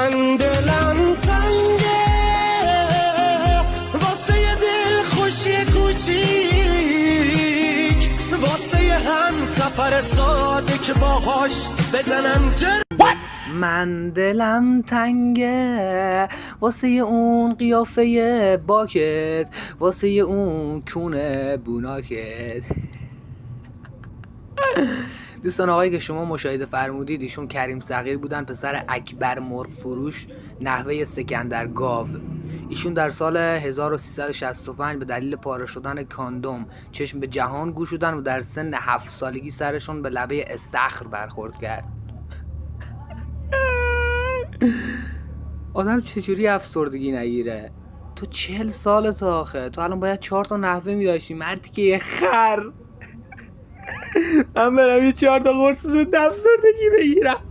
من دلم تنگه واسه یه دل خوشی کوچیک، واسه یه هم سفر ساده که باهاش بزنم من دلم تنگه واسه اون قیافه باکت، واسه اون کونه بوناکت. دوستان آقایی که شما مشاهده فرمودید ایشون کریم صغیر بودن، پسر اکبر مرغ فروش نحوه سکندر گاو. ایشون در سال 1365 به دلیل پاره شدن کاندوم چشم به جهان گشودن و در سن 7 سالگی سرشون به لبه استخر برخورد کرد. آدم چجوری افسردگی نگیره؟ تو 40 سالت آخه، تو الان باید 4 تا نحوه میداشتی، مردی که یه خر. من برم یه 4 تا قرص ضد افسردگی بگیرم.